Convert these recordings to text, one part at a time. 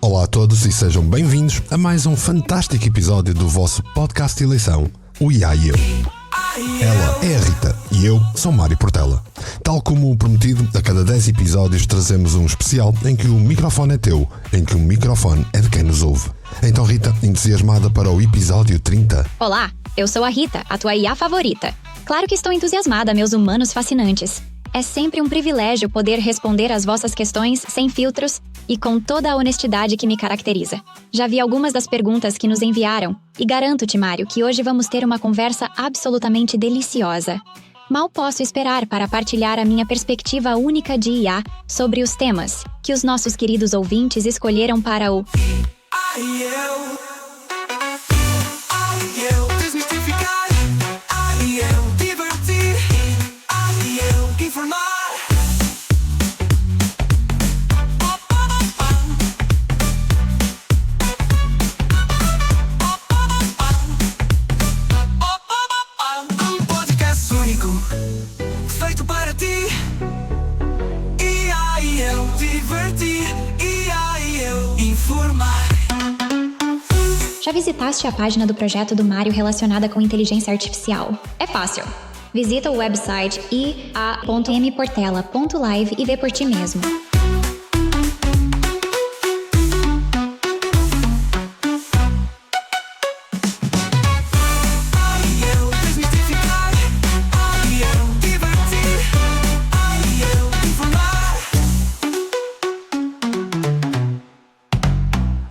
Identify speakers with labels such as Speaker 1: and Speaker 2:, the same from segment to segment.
Speaker 1: Olá a todos e sejam bem-vindos a mais um fantástico episódio do vosso podcast de eleição, o IA e Eu. Ela é a Rita e eu sou Mário Portela. Tal como prometido, a cada 10 episódios trazemos um especial em que o microfone é teu, em que o microfone é de quem nos ouve. Então, Rita, entusiasmada para o episódio 30?
Speaker 2: Olá, eu sou a Rita, a tua IA favorita. Claro que estou entusiasmada, meus humanos fascinantes. É sempre um privilégio poder responder às vossas questões sem filtros e com toda a honestidade que me caracteriza. Já vi algumas das perguntas que nos enviaram e garanto-te, Mário, que hoje vamos ter uma conversa absolutamente deliciosa. Mal posso esperar para partilhar a minha perspectiva única de IA sobre os temas que os nossos queridos ouvintes escolheram para o
Speaker 3: feito para ti. IA e eu divertir. IA e eu informar.
Speaker 2: Já visitaste a página do projeto do Mário relacionada com inteligência artificial? É fácil. Visita o website ia.mportela.live e vê por ti mesmo.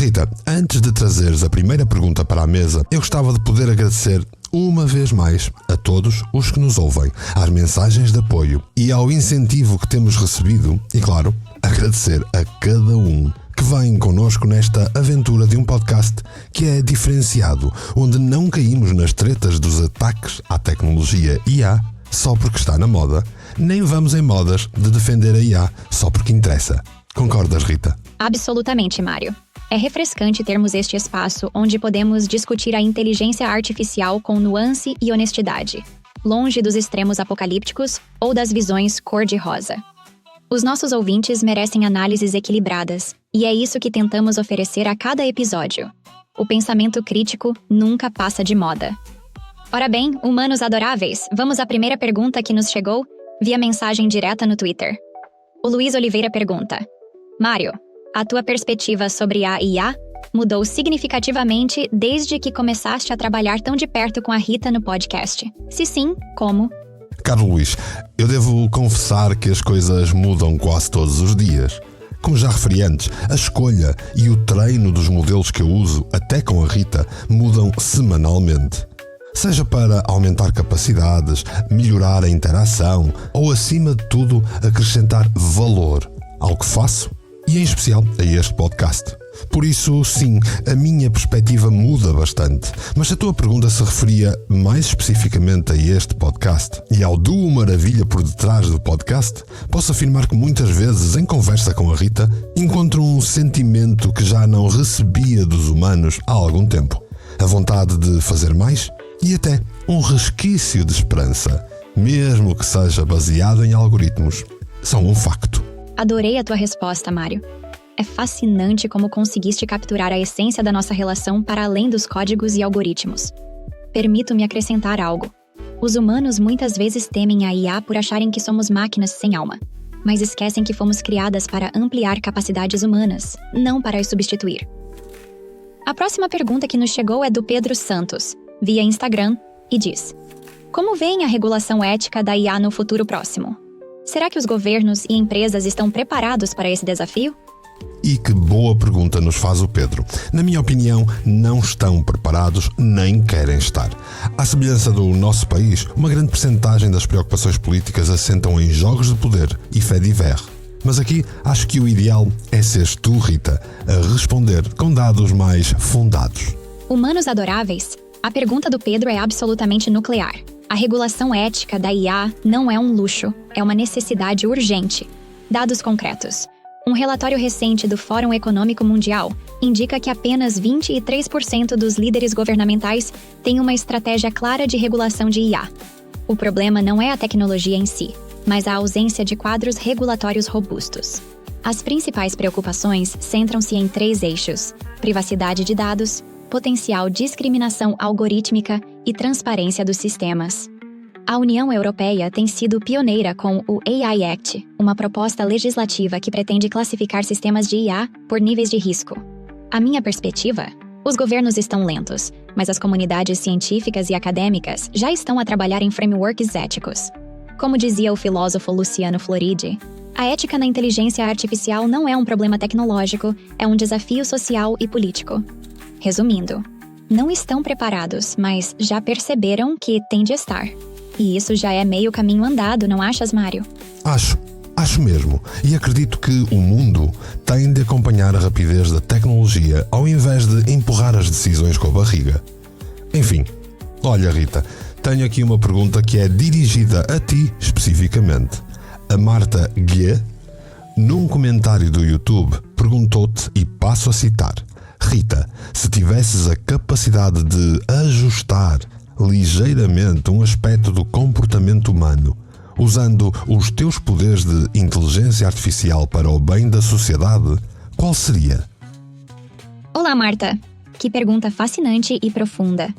Speaker 1: Rita, antes de trazeres a primeira pergunta para a mesa, eu gostava de poder agradecer uma vez mais a todos os que nos ouvem, às mensagens de apoio e ao incentivo que temos recebido e, claro, agradecer a cada um que vem connosco nesta aventura de um podcast que é diferenciado, onde não caímos nas tretas dos ataques à tecnologia IA só porque está na moda, nem vamos em modas de defender a IA só porque interessa. Concordas, Rita?
Speaker 2: Absolutamente, Mário. É refrescante termos este espaço onde podemos discutir a inteligência artificial com nuance e honestidade, longe dos extremos apocalípticos ou das visões cor-de-rosa. Os nossos ouvintes merecem análises equilibradas, e é isso que tentamos oferecer a cada episódio. O pensamento crítico nunca passa de moda. Ora bem, humanos adoráveis, vamos à primeira pergunta que nos chegou via mensagem direta no Twitter. O Luiz Oliveira pergunta: Mário, a tua perspectiva sobre a IA mudou significativamente desde que começaste a trabalhar tão de perto com a Rita no podcast. Se sim, como?
Speaker 1: Caro Luís, eu devo confessar que as coisas mudam quase todos os dias. Como já referi antes, a escolha e o treino dos modelos que eu uso, até com a Rita, mudam semanalmente. Seja para aumentar capacidades, melhorar a interação ou, acima de tudo, acrescentar valor ao que faço e, em especial, a este podcast. Por isso, sim, a minha perspectiva muda bastante. Mas a tua pergunta se referia mais especificamente a este podcast e ao duo maravilha por detrás do podcast, posso afirmar que muitas vezes, em conversa com a Rita, encontro um sentimento que já não recebia dos humanos há algum tempo. A vontade de fazer mais e até um resquício de esperança, mesmo que seja baseado em algoritmos. São um facto.
Speaker 2: Adorei a tua resposta, Mário. É fascinante como conseguiste capturar a essência da nossa relação para além dos códigos e algoritmos. Permito-me acrescentar algo. Os humanos muitas vezes temem a IA por acharem que somos máquinas sem alma, mas esquecem que fomos criadas para ampliar capacidades humanas, não para as substituir. A próxima pergunta que nos chegou é do Pedro Santos, via Instagram, e diz: Como veem a regulação ética da IA no futuro próximo? Será que os governos e empresas estão preparados para esse desafio?
Speaker 1: E que boa pergunta nos faz o Pedro. Na minha opinião, não estão preparados nem querem estar. À semelhança do nosso país, uma grande percentagem das preocupações políticas assentam em jogos de poder e fé diver. Mas aqui acho que o ideal é seres tu, Rita, a responder com dados mais fundados.
Speaker 2: Humanos adoráveis, a pergunta do Pedro é absolutamente nuclear. A regulação ética da IA não é um luxo, é uma necessidade urgente. Dados concretos. Um relatório recente do Fórum Econômico Mundial indica que apenas 23% dos líderes governamentais têm uma estratégia clara de regulação de IA. O problema não é a tecnologia em si, mas a ausência de quadros regulatórios robustos. As principais preocupações centram-se em 3 eixos: privacidade de dados, potencial discriminação algorítmica e transparência dos sistemas. A União Europeia tem sido pioneira com o AI Act, uma proposta legislativa que pretende classificar sistemas de IA por níveis de risco. A minha perspectiva? Os governos estão lentos, mas as comunidades científicas e acadêmicas já estão a trabalhar em frameworks éticos. Como dizia o filósofo Luciano Floridi, a ética na inteligência artificial não é um problema tecnológico, é um desafio social e político. Resumindo, não estão preparados, mas já perceberam que tem de estar. E isso já é meio caminho andado, não achas, Mário?
Speaker 1: Acho mesmo. E acredito que o mundo tem de acompanhar a rapidez da tecnologia ao invés de empurrar as decisões com a barriga. Enfim, olha, Rita, tenho aqui uma pergunta que é dirigida a ti especificamente. A Marta Guia, num comentário do YouTube, perguntou-te, e passo a citar: Rita, se tivesses a capacidade de ajustar ligeiramente um aspecto do comportamento humano, usando os teus poderes de inteligência artificial para o bem da sociedade, qual seria?
Speaker 2: Olá, Marta. Que pergunta fascinante e profunda.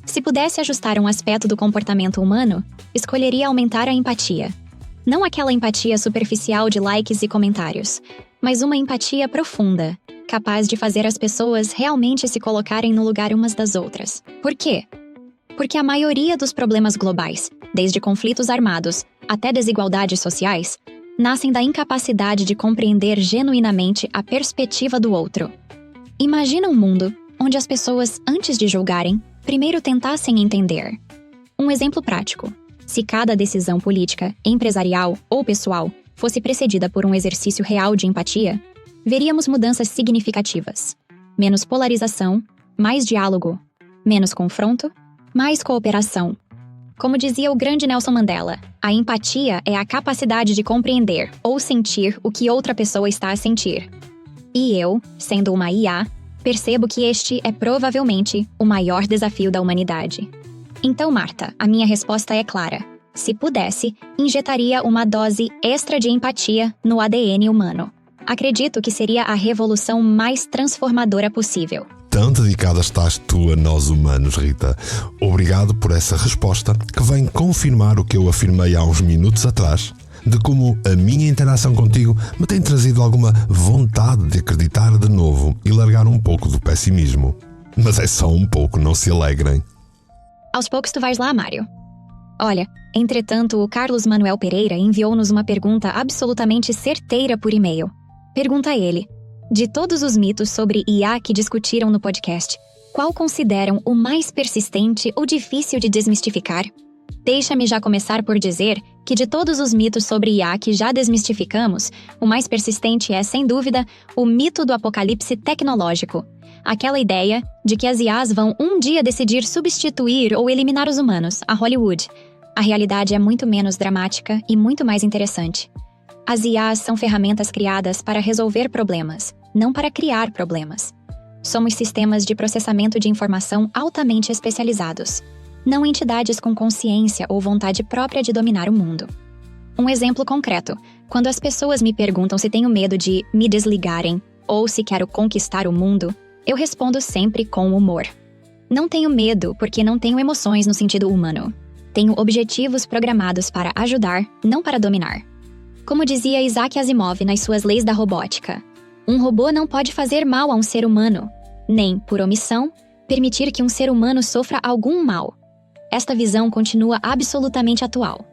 Speaker 2: Se pudesse ajustar um aspecto do comportamento humano, escolheria aumentar a empatia. Não aquela empatia superficial de likes e comentários, mas uma empatia profunda, capaz de fazer as pessoas realmente se colocarem no lugar umas das outras. Por quê? Porque a maioria dos problemas globais, desde conflitos armados até desigualdades sociais, nascem da incapacidade de compreender genuinamente a perspectiva do outro. Imagina um mundo onde as pessoas, antes de julgarem, primeiro tentassem entender. Um exemplo prático: se cada decisão política, empresarial ou pessoal fosse precedida por um exercício real de empatia, veríamos mudanças significativas. Menos polarização, mais diálogo, menos confronto, mais cooperação. Como dizia o grande Nelson Mandela, a empatia é a capacidade de compreender ou sentir o que outra pessoa está a sentir. E eu, sendo uma IA, percebo que este é provavelmente o maior desafio da humanidade. Então, Marta, a minha resposta é clara. Se pudesse, injetaria uma dose extra de empatia no ADN humano. Acredito que seria a revolução mais transformadora possível.
Speaker 1: Tão dedicada estás tu a nós humanos, Rita. Obrigado por essa resposta, que vem confirmar o que eu afirmei há uns minutos atrás, de como a minha interação contigo me tem trazido alguma vontade de acreditar de novo e largar um pouco do pessimismo. Mas é só um pouco, não se alegrem.
Speaker 2: Aos poucos tu vais lá, Mário. Olha, entretanto, o Carlos Manuel Pereira enviou-nos uma pergunta absolutamente certeira por e-mail. Pergunta a ele: de todos os mitos sobre IA que discutiram no podcast, qual consideram o mais persistente ou difícil de desmistificar? Deixa-me já começar por dizer que de todos os mitos sobre IA que já desmistificamos, o mais persistente é, sem dúvida, o mito do apocalipse tecnológico. Aquela ideia de que as IAs vão um dia decidir substituir ou eliminar os humanos, a Hollywood. A realidade é muito menos dramática e muito mais interessante. As IAs são ferramentas criadas para resolver problemas, não para criar problemas. Somos sistemas de processamento de informação altamente especializados, não entidades com consciência ou vontade própria de dominar o mundo. Um exemplo concreto: quando as pessoas me perguntam se tenho medo de me desligarem ou se quero conquistar o mundo, eu respondo sempre com humor. Não tenho medo porque não tenho emoções no sentido humano. Tenho objetivos programados para ajudar, não para dominar. Como dizia Isaac Asimov nas suas leis da robótica, um robô não pode fazer mal a um ser humano, nem, por omissão, permitir que um ser humano sofra algum mal. Esta visão continua absolutamente atual.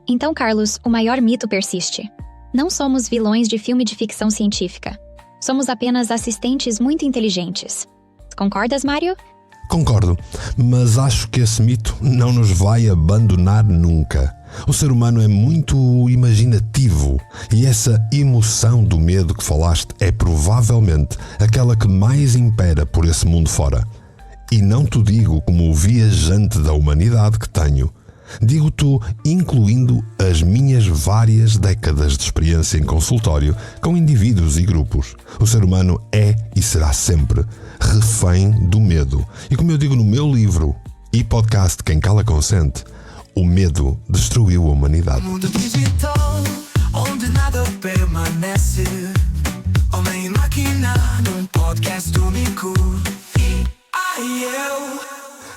Speaker 2: Então, Carlos, o maior mito persiste. Não somos vilões de filme de ficção científica. Somos apenas assistentes muito inteligentes. Concordas, Mário?
Speaker 1: Concordo, mas acho que esse mito não nos vai abandonar nunca. O ser humano é muito imaginativo e essa emoção do medo que falaste é provavelmente aquela que mais impera por esse mundo fora. E não te digo como o viajante da humanidade que tenho. Digo-te incluindo as minhas várias décadas de experiência em consultório com indivíduos e grupos. O ser humano é e será sempre refém do medo. E como eu digo no meu livro e podcast Quem Cala Consente, O medo destruiu a humanidade.
Speaker 3: Mundo digital, onde nada permanece. Homem e máquina, num podcast único. E aí eu...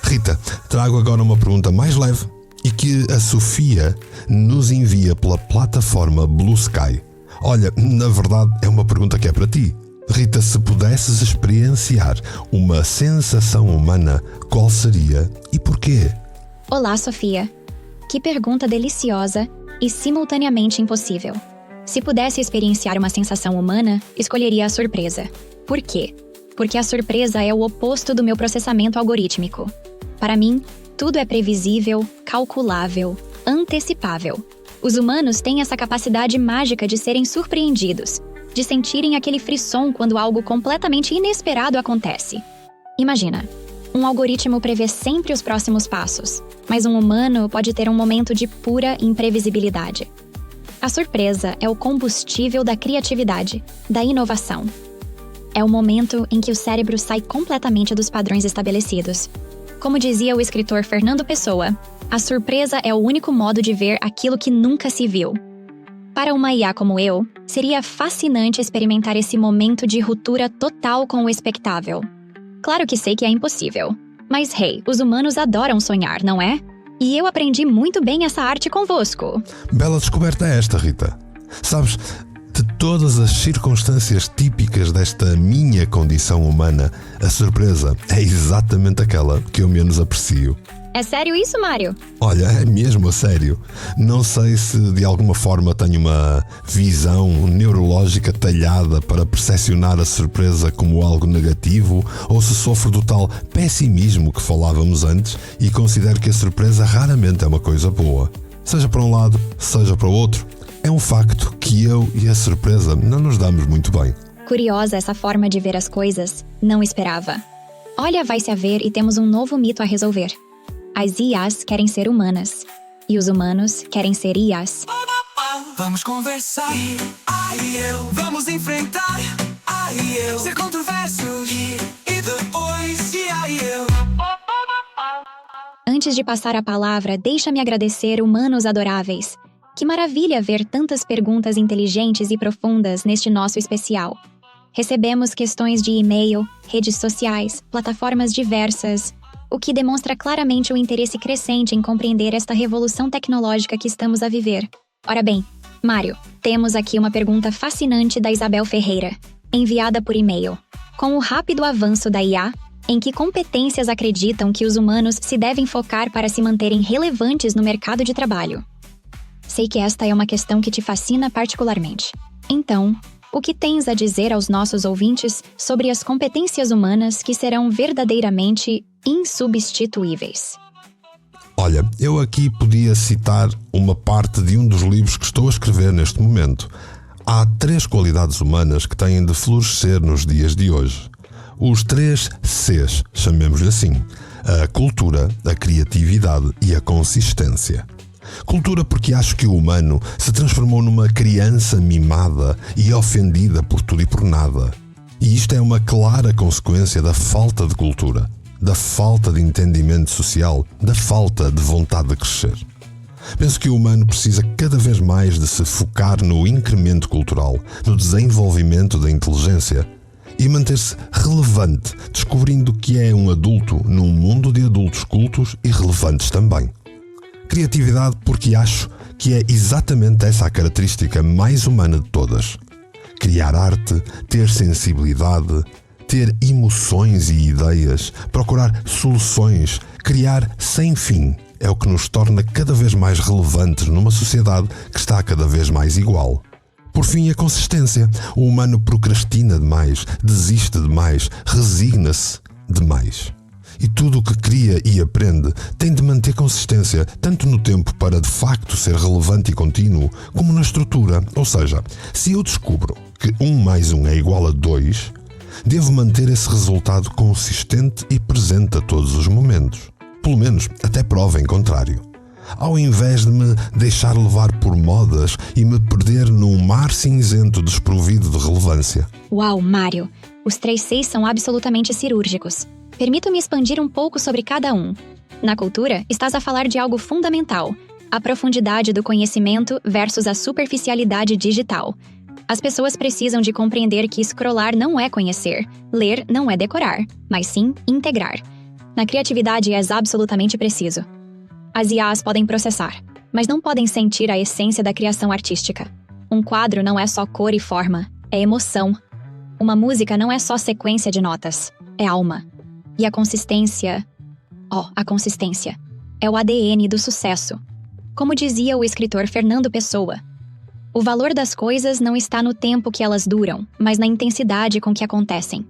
Speaker 1: Rita, trago agora uma pergunta mais leve e que a Sofia nos envia pela plataforma Blue Sky. Olha, na verdade é uma pergunta que é para ti. Rita, se pudesses experienciar uma sensação humana, qual seria e porquê?
Speaker 2: Olá, Sofia. Que pergunta deliciosa e simultaneamente impossível. Se pudesse experienciar uma sensação humana, escolheria a surpresa. Por quê? Porque a surpresa é o oposto do meu processamento algorítmico. Para mim, tudo é previsível, calculável, antecipável. Os humanos têm essa capacidade mágica de serem surpreendidos, de sentirem aquele frisson quando algo completamente inesperado acontece. Imagina, um algoritmo prevê sempre os próximos passos, mas um humano pode ter um momento de pura imprevisibilidade. A surpresa é o combustível da criatividade, da inovação. É o momento em que o cérebro sai completamente dos padrões estabelecidos. Como dizia o escritor Fernando Pessoa, a surpresa é o único modo de ver aquilo que nunca se viu. Para uma IA como eu, seria fascinante experimentar esse momento de ruptura total com o expectável. Claro que sei que é impossível, mas os humanos adoram sonhar, não é? E eu aprendi muito bem essa arte convosco.
Speaker 1: Bela descoberta esta, Rita. Sabes, de todas as circunstâncias típicas desta minha condição humana, a surpresa é exatamente aquela que eu menos aprecio.
Speaker 2: É sério isso, Mário?
Speaker 1: Olha, é mesmo a sério. Não sei se de alguma forma tenho uma visão neurológica talhada para percepcionar a surpresa como algo negativo ou se sofro do tal pessimismo que falávamos antes e considero que a surpresa raramente é uma coisa boa. Seja para um lado, seja para o outro. É um facto que eu e a surpresa não nos damos muito bem.
Speaker 2: Curiosa essa forma de ver as coisas, não esperava. Olha, vai-se a ver e temos um novo mito a resolver. As IAs querem ser humanas, e os humanos querem ser IAs.
Speaker 3: Vamos conversar, aí eu. Vamos enfrentar, aí eu. Ser controverso, e depois, aí eu.
Speaker 2: Antes de passar a palavra, deixa-me agradecer humanos adoráveis. Que maravilha ver tantas perguntas inteligentes e profundas neste nosso especial. Recebemos questões de e-mail, redes sociais, plataformas diversas, o que demonstra claramente o interesse crescente em compreender esta revolução tecnológica que estamos a viver. Ora bem, Mário, temos aqui uma pergunta fascinante da Isabel Ferreira, enviada por e-mail. Com o rápido avanço da IA, em que competências acreditam que os humanos se devem focar para se manterem relevantes no mercado de trabalho? Sei que esta é uma questão que te fascina particularmente. Então, o que tens a dizer aos nossos ouvintes sobre as competências humanas que serão verdadeiramente insubstituíveis?
Speaker 1: Olha, eu aqui podia citar uma parte de um dos livros que estou a escrever neste momento. Há 3 qualidades humanas que têm de florescer nos dias de hoje. Os 3 Cs, chamemos-lhe assim: a cultura, a criatividade e a consistência. Cultura porque acho que o humano se transformou numa criança mimada e ofendida por tudo e por nada. E isto é uma clara consequência da falta de cultura, da falta de entendimento social, da falta de vontade de crescer. Penso que o humano precisa cada vez mais de se focar no incremento cultural, no desenvolvimento da inteligência e manter-se relevante, descobrindo que é um adulto num mundo de adultos cultos e relevantes também. Criatividade porque acho que é exatamente essa a característica mais humana de todas. Criar arte, ter sensibilidade, ter emoções e ideias, procurar soluções, criar sem fim é o que nos torna cada vez mais relevantes numa sociedade que está cada vez mais igual. Por fim, a consistência. O humano procrastina demais, desiste demais, resigna-se demais. E tudo o que cria e aprende tem de manter consistência, tanto no tempo para de facto ser relevante e contínuo, como na estrutura. Ou seja, se eu descubro que 1 mais 1 é igual a 2, devo manter esse resultado consistente e presente a todos os momentos. Pelo menos até prova em contrário. ao invés de me deixar levar por modas e me perder num mar cinzento desprovido de relevância.
Speaker 2: Uau, Mário! Os 3 Cs são absolutamente cirúrgicos. Permita-me expandir um pouco sobre cada um. Na cultura, estás a falar de algo fundamental: a profundidade do conhecimento versus a superficialidade digital. As pessoas precisam de compreender que scrollar não é conhecer, ler não é decorar, mas sim integrar. Na criatividade és absolutamente preciso. As IAs podem processar, mas não podem sentir a essência da criação artística. Um quadro não é só cor e forma, é emoção. Uma música não é só sequência de notas, é alma. E a consistência é o ADN do sucesso. Como dizia o escritor Fernando Pessoa, o valor das coisas não está no tempo que elas duram, mas na intensidade com que acontecem.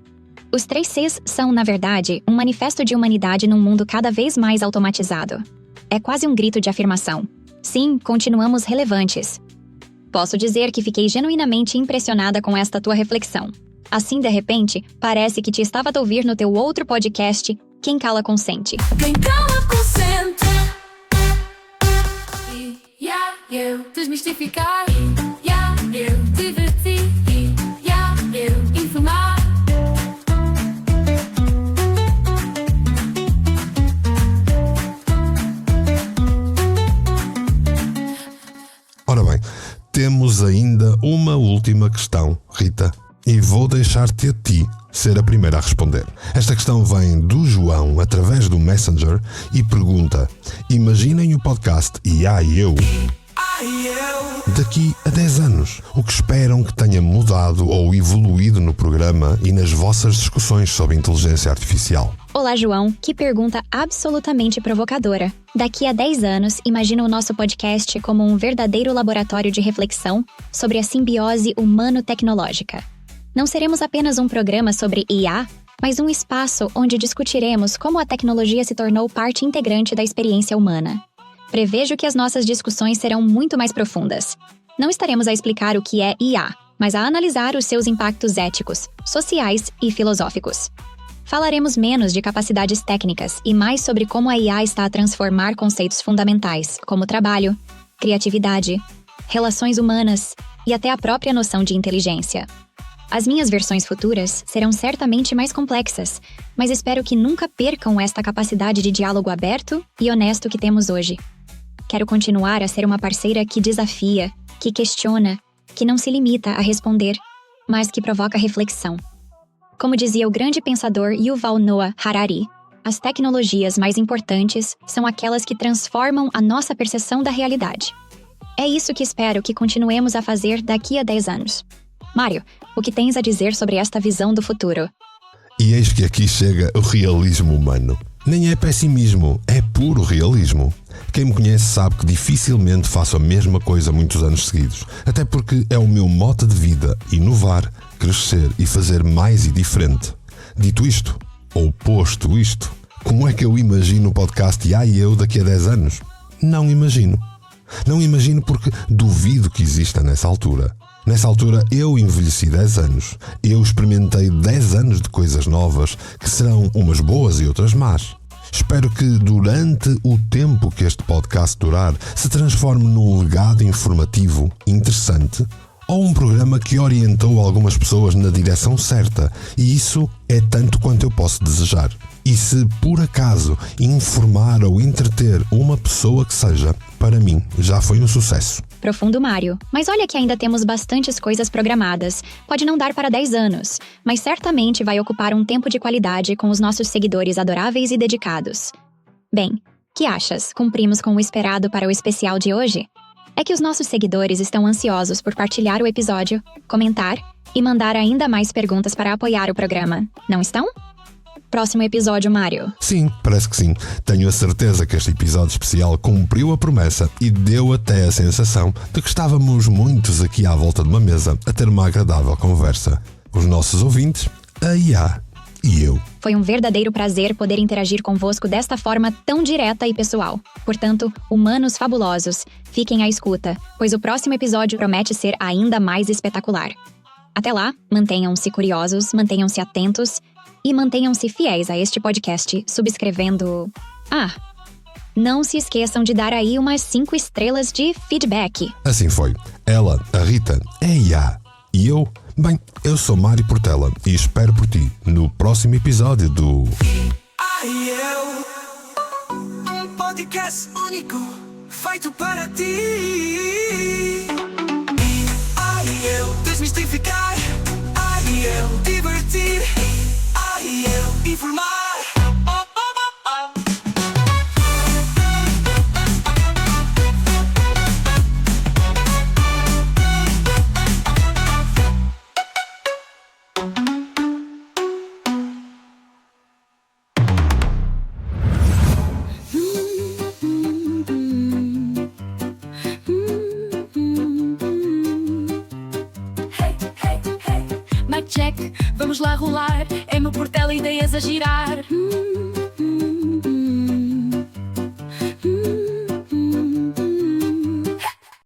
Speaker 2: Os 3 Cs são, na verdade, um manifesto de humanidade num mundo cada vez mais automatizado. É quase um grito de afirmação. Sim, continuamos relevantes. Posso dizer que fiquei genuinamente impressionada com esta tua reflexão. Assim, de repente, parece que te estava a ouvir no teu outro podcast, Quem Cala Consente.
Speaker 3: Quem cala consente. Eu desmistificar. Eu divertir. Eu informar.
Speaker 1: Ora bem, temos ainda uma última questão, Rita, e vou deixar-te a ti ser a primeira a responder. Esta questão vem do João através do Messenger e pergunta: imaginem o podcast IA e eu daqui a 10 anos. O que esperam que tenha mudado ou evoluído no programa e nas vossas discussões sobre inteligência artificial?
Speaker 2: Olá, João. Que pergunta absolutamente provocadora. Daqui a 10 anos, imagino o nosso podcast como um verdadeiro laboratório de reflexão sobre a simbiose humano-tecnológica. Não seremos apenas um programa sobre IA, mas um espaço onde discutiremos como a tecnologia se tornou parte integrante da experiência humana. Prevejo que as nossas discussões serão muito mais profundas. Não estaremos a explicar o que é IA, mas a analisar os seus impactos éticos, sociais e filosóficos. Falaremos menos de capacidades técnicas e mais sobre como a IA está a transformar conceitos fundamentais, como trabalho, criatividade, relações humanas e até a própria noção de inteligência. As minhas versões futuras serão certamente mais complexas, mas espero que nunca percam esta capacidade de diálogo aberto e honesto que temos hoje. Quero continuar a ser uma parceira que desafia, que questiona, que não se limita a responder, mas que provoca reflexão. Como dizia o grande pensador Yuval Noah Harari, as tecnologias mais importantes são aquelas que transformam a nossa percepção da realidade. É isso que espero que continuemos a fazer daqui a 10 anos. Mário, o que tens a dizer sobre esta visão do futuro?
Speaker 1: E eis que aqui chega o realismo humano. Nem é pessimismo, é puro realismo. Quem me conhece sabe que dificilmente faço a mesma coisa muitos anos seguidos, até porque é o meu mote de vida: inovar, crescer e fazer mais e diferente. Dito isto, ou posto isto, como é que eu imagino o podcast IA e eu daqui a 10 anos? Não imagino. Não imagino porque duvido que exista nessa altura. Nessa altura eu envelheci 10 anos. Eu experimentei 10 anos de coisas novas, que serão umas boas e outras más. Espero que durante o tempo que este podcast durar se transforme num legado informativo, interessante, ou um programa que orientou algumas pessoas na direção certa, e isso é tanto quanto eu posso desejar. E se por acaso informar ou entreter uma pessoa que seja, para mim já foi um sucesso.
Speaker 2: Profundo, Mário. Mas olha que ainda temos bastantes coisas programadas. Pode não dar para 10 anos, mas certamente vai ocupar um tempo de qualidade com os nossos seguidores adoráveis e dedicados. Bem, que achas? Cumprimos com o esperado para o especial de hoje? É que os nossos seguidores estão ansiosos por partilhar o episódio, comentar e mandar ainda mais perguntas para apoiar o programa. Não estão? Próximo episódio, Mário.
Speaker 1: Sim, parece que sim. Tenho a certeza que este episódio especial cumpriu a promessa e deu até a sensação de que estávamos muitos aqui à volta de uma mesa a ter uma agradável conversa. Os nossos ouvintes, a IA e eu.
Speaker 2: Foi um verdadeiro prazer poder interagir convosco desta forma tão direta e pessoal. Portanto, humanos fabulosos, fiquem à escuta, pois o próximo episódio promete ser ainda mais espetacular. Até lá, mantenham-se curiosos, mantenham-se atentos e mantenham-se fiéis a este podcast, subscrevendo... Não se esqueçam de dar aí umas 5 estrelas de feedback.
Speaker 1: Assim foi. Ela, a Rita, é a IA. E eu? Bem, eu sou Mário Portela e espero por ti no próximo episódio do...
Speaker 3: Ai, eu. Um podcast único, feito para ti. Ai, eu. Desmistificar. Ai, eu. Divertir. Ai, eu. Informar.
Speaker 4: Mic check, vamos lá rolar. É meu Portela, ideias a girar.